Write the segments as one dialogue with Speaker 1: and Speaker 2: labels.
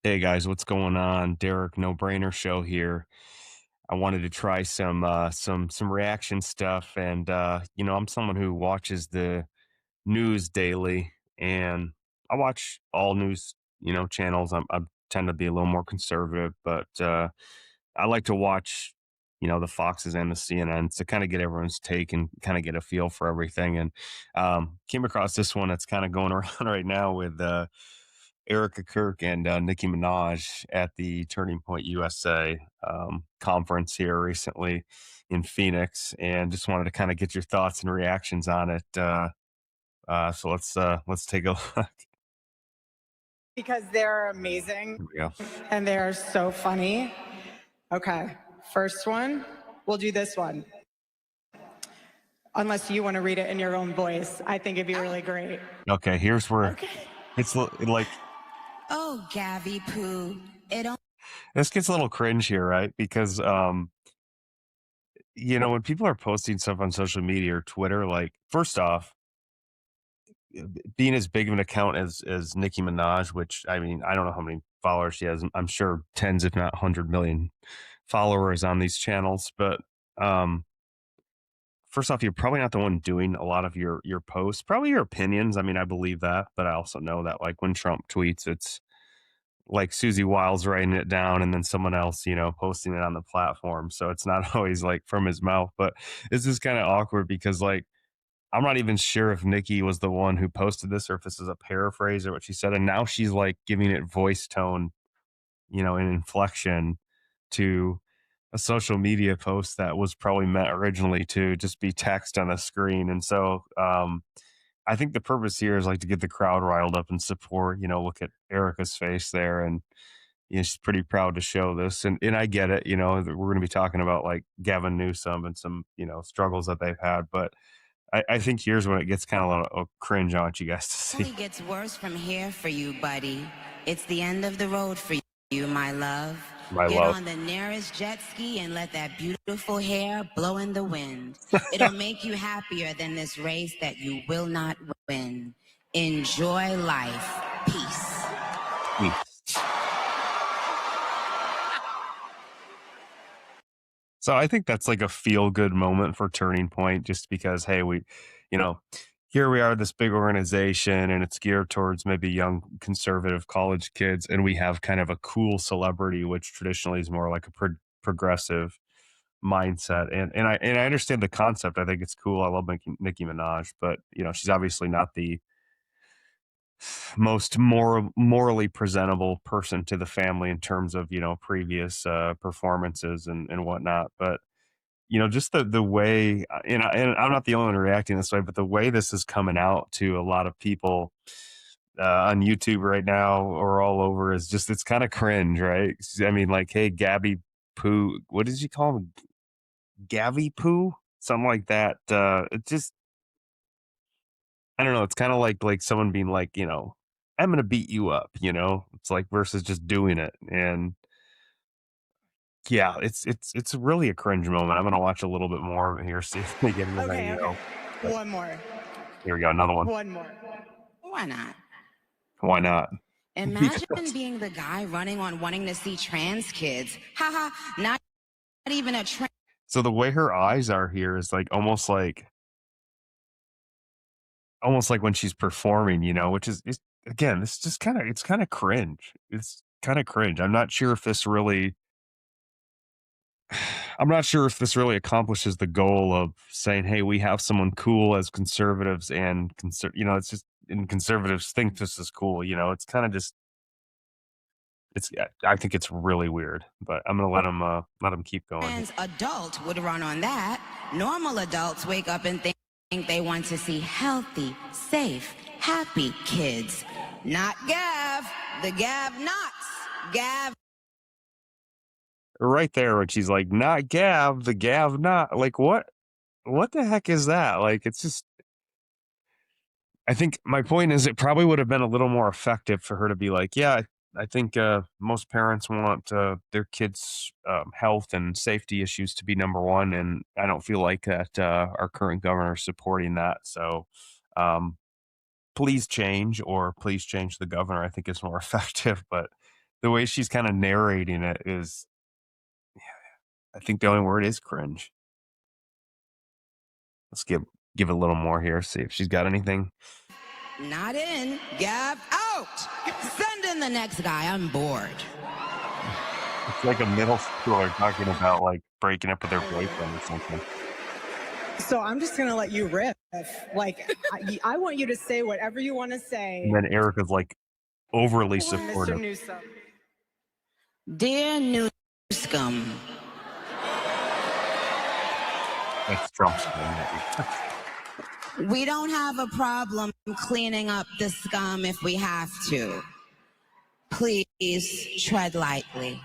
Speaker 1: Hey guys, what's going on? Derek, no brainer show here. I wanted to try some reaction stuff, and I'm someone who watches the news daily, and I watch all news, channels. I tend to be a little more conservative, but I like to watch, the Foxes and the CNNs to kind of get everyone's take and kind of get a feel for everything. And came across this one that's kind of going around right now with Erica Kirk and Nicki Minaj at the Turning Point USA conference here recently in Phoenix, and just wanted to kind of get your thoughts and reactions on it. So let's take a look.
Speaker 2: Because they're amazing
Speaker 1: Here we go.
Speaker 2: and they are so funny. Okay, first one, we'll do this one. Unless you want to read it in your own voice, I think it'd be really great.
Speaker 1: Okay, here's where
Speaker 2: Okay.
Speaker 1: it's like
Speaker 3: Oh, Gabby Poo. It don't
Speaker 1: this gets a little cringe here, right? Because when people are posting stuff on social media or Twitter, like first off, being as big of an account as Nicki Minaj, which I mean, I don't know how many followers she has. I'm sure tens, if not 100 million followers on these channels. But um, first off, you're probably not the one doing a lot of your posts. Probably your opinions. I mean, I believe that, but I also know that like when Trump tweets, it's like Susie Wiles writing it down and then someone else, posting it on the platform. So it's not always like from his mouth. But this is kind of awkward because like I'm not even sure if Nikki was the one who posted this or if this is a paraphrase or what she said. And now she's like giving it voice tone, and inflection to a social media post that was probably meant originally to just be text on a screen. And so I think the purpose here is like to get the crowd riled up and support, look at Erica's face there. And she's pretty proud to show this. And I get it, we're going to be talking about like Gavin Newsom and some, struggles that they've had. But I think here's when it gets kind of a cringe. I want you guys to
Speaker 3: only
Speaker 1: see.
Speaker 3: gets worse from here for you, buddy. It's the end of the road for you, my love.
Speaker 1: My
Speaker 3: Get
Speaker 1: love.
Speaker 3: on the nearest jet ski and let that beautiful hair blow in the wind. It'll make you happier than this race that you will not win. Enjoy life. Peace.
Speaker 1: So I think that's like a feel good moment for Turning Point, just because, hey, you know, here we are, this big organization, and it's geared towards maybe young conservative college kids, and we have kind of a cool celebrity, which traditionally is more like a progressive mindset. And I understand the concept. I think it's cool. I love Nicki Minaj, but she's obviously not the most morally presentable person to the family in terms of previous performances and whatnot. But just the way, and I'm not the only one reacting this way, but the way this is coming out to a lot of people on YouTube right now or all over is just, it's kind of cringe, right? I mean, like, hey, Gabby Poo, what did you call him? Gavy Poo? Something like that. It just, I don't know. It's kind of like someone being like, I'm gonna beat you up. It's like versus just doing it. And yeah, it's really a cringe moment. I'm gonna watch a little bit more of it here, see if we get anything,
Speaker 2: Okay, okay.
Speaker 1: But
Speaker 2: One more.
Speaker 1: here we go, another one.
Speaker 2: One more.
Speaker 3: Why not?
Speaker 1: Why not?
Speaker 3: Imagine being the guy running on wanting to see trans kids. Haha, not even a trans.
Speaker 1: So the way her eyes are here is like almost like when she's performing, which is again, this just it's kind of cringe. It's kind of cringe. I'm not sure if this really accomplishes the goal of saying, "Hey, we have someone cool as conservatives and it's just and conservatives think this is cool." It's kind of just I think it's really weird, but I'm gonna let him keep going here.
Speaker 3: Trans adult would run on that. Normal adults wake up and think they want to see healthy, safe, happy kids. Not Gav, the Gav nots. Gav.
Speaker 1: Right there, when she's like, "Not Gav, the Gav not." Like, what the heck is that? Like, it's just. I think my point is it probably would have been a little more effective for her to be like, "Yeah, I think most parents want their kids' health and safety issues to be number one, and I don't feel like that our current governor is supporting that. So, um, please change, or please change the governor. I think is more effective." But the way she's kind of narrating it is, I think the only word is cringe. Let's give it a little more here. See if she's got anything.
Speaker 3: Not in, Gav out. Send in the next guy. I'm bored.
Speaker 1: It's like a middle schooler talking about like breaking up with their boyfriend or something.
Speaker 2: So I'm just gonna let you riff. Like I want you to say whatever you want to say.
Speaker 1: And then Erica's like overly
Speaker 2: Mr.
Speaker 1: supportive.
Speaker 2: Newsom.
Speaker 3: Dear Newscum,
Speaker 1: That's Trump's
Speaker 3: we don't have a problem cleaning up the scum if we have to. Please tread lightly.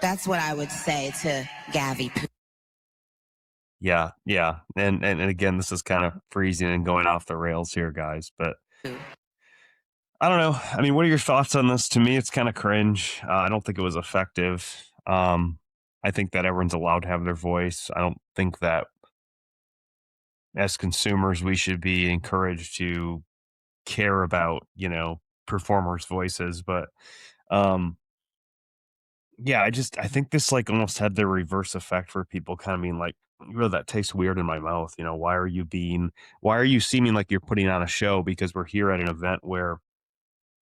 Speaker 3: That's what I would say to Gabby Poo.
Speaker 1: Yeah, yeah. And again, this is kind of freezing and going off the rails here, guys. But I don't know. I mean, what are your thoughts on this? To me, it's kind of cringe. I don't think it was effective. I think that everyone's allowed to have their voice. I don't think that as consumers we should be encouraged to care about, performers' voices. But yeah, I think this like almost had the reverse effect for people kind of being like, really, that tastes weird in my mouth. Why are you seeming like you're putting on a show? Because we're here at an event where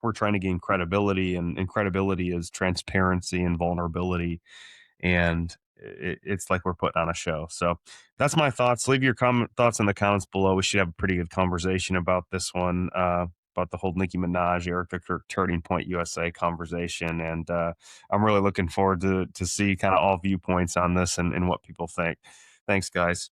Speaker 1: we're trying to gain credibility, and credibility is transparency and vulnerability. And it's like we're putting on a show. So that's my thoughts. Leave your thoughts in the comments below. We should have a pretty good conversation about this one, about the whole Nicki Minaj, Erica Turning Point USA conversation. And I'm really looking forward to see kind of all viewpoints on this and what people think. Thanks, guys.